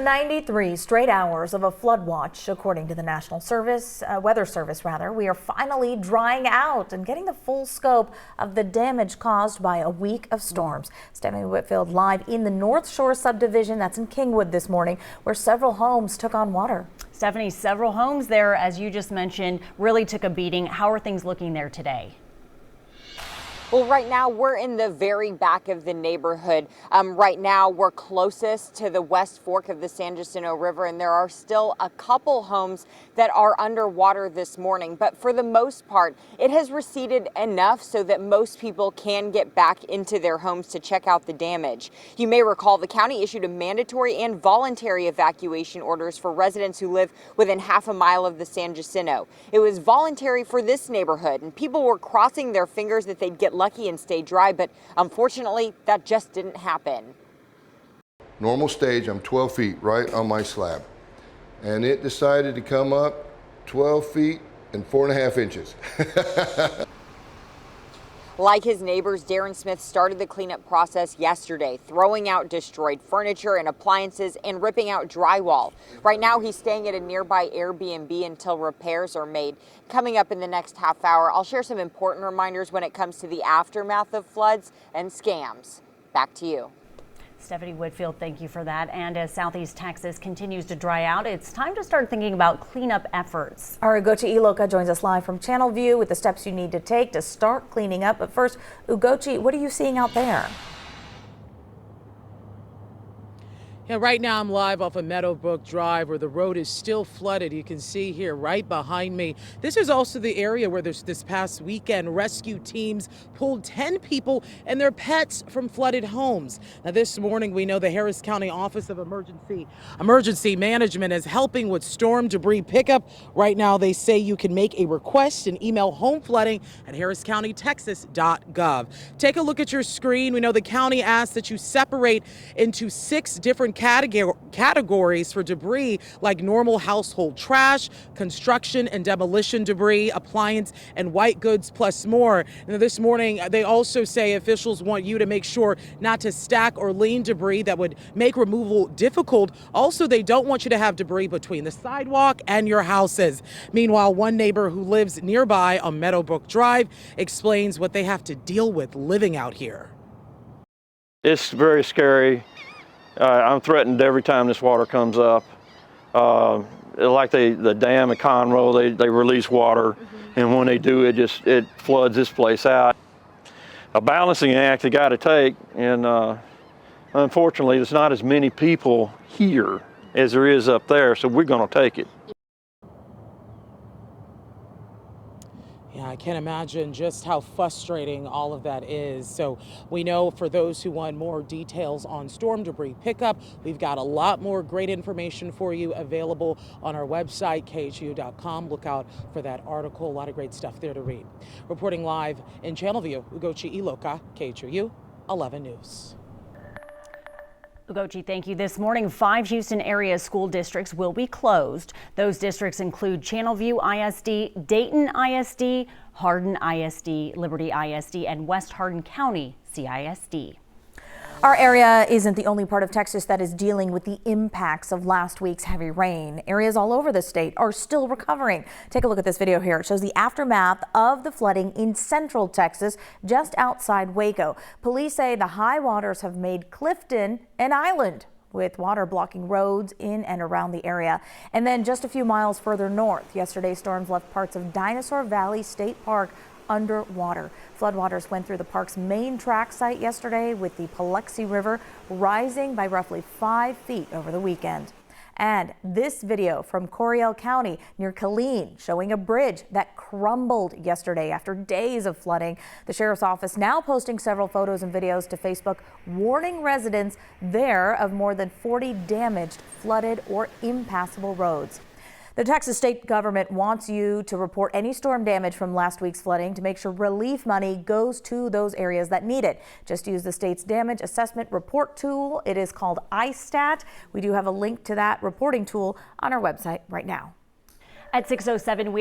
93 straight hours of a flood watch, according to the National Weather Service. We are finally drying out and getting the full scope of the damage caused by a week of storms. Stephanie Whitfield live in the North Shore subdivision, that's in Kingwood this morning, where several homes took on water. Stephanie, several homes there, as you just mentioned, really took a beating. How are things looking there today? Well, right now we're in the very back of the neighborhood. Right now we're closest to the West Fork of the San Jacinto River, and there are still a couple homes that are underwater this morning. But for the most part, it has receded enough so that most people can get back into their homes to check out the damage. You may recall the county issued a mandatory and voluntary evacuation orders for residents who live within half a mile of the San Jacinto. It was voluntary for this neighborhood, and people were crossing their fingers that they'd get lucky and stay dry, but unfortunately that just didn't happen. Normal stage, I'm 12 feet right on my slab, and it decided to come up 12 feet and 4.5 inches. Like his neighbors, Darren Smith started the cleanup process yesterday, throwing out destroyed furniture and appliances and ripping out drywall. Right now, he's staying at a nearby Airbnb until repairs are made. Coming up in the next half hour, I'll share some important reminders when it comes to the aftermath of floods and scams. Back to you. Stephanie Whitfield, thank you for that. And as Southeast Texas continues to dry out, it's time to start thinking about cleanup efforts. Our Ugochi Iloka joins us live from Channel View with the steps you need to take to start cleaning up. But first, Ugochi, what are you seeing out there? Yeah, right now I'm live off of Meadowbrook Drive where the road is still flooded. You can see here right behind me. This is also the area where this past weekend rescue teams pulled 10 people and their pets from flooded homes. Now this morning we know the Harris County Office of Emergency Management is helping with storm debris pickup. Right now they say you can make a request and email home flooding at harriscountytexas.gov. Take a look at your screen. We know the county asked that you separate into 6 different categories for debris like normal household trash, construction and demolition debris, appliance and white goods, plus more. And this morning, they also say officials want you to make sure not to stack or lean debris that would make removal difficult. Also, they don't want you to have debris between the sidewalk and your houses. Meanwhile, one neighbor who lives nearby on Meadowbrook Drive explains what they have to deal with living out here. It's very scary. I'm threatened every time this water comes up. Like the dam at Conroe, they release water, and when they do, it floods this place out. A balancing act they got to take, and unfortunately, there's not as many people here as there is up there, so we're going to take it. Yeah, I can't imagine just how frustrating all of that is. So we know for those who want more details on storm debris pickup, we've got a lot more great information for you available on our website, KHU.com. Look out for that article. A lot of great stuff there to read. Reporting live in Channel View, Ugochi Iloka, KHU 11 News. Ugochi, thank you. This morning, 5 Houston area school districts will be closed. Those districts include Channelview ISD, Dayton ISD, Hardin ISD, Liberty ISD, and West Hardin County CISD. Our area isn't the only part of Texas that is dealing with the impacts of last week's heavy rain. Areas all over the state are still recovering. Take a look at this video here. It shows the aftermath of the flooding in central Texas, just outside Waco. Police say the high waters have made Clifton an island, with water blocking roads in and around the area. And then just a few miles further north, yesterday's storms left parts of Dinosaur Valley State Park underwater. Floodwaters went through the park's main track site yesterday, with the Paluxy River rising by roughly 5 feet over the weekend. And this video from Coryell County near Killeen showing a bridge that crumbled yesterday after days of flooding. The sheriff's office now posting several photos and videos to Facebook, warning residents there of more than 40 damaged, flooded, or impassable roads. The Texas state government wants you to report any storm damage from last week's flooding to make sure relief money goes to those areas that need it. Just use the state's damage assessment report tool. It is called iStat. We do have a link to that reporting tool on our website right now. At 6:07, we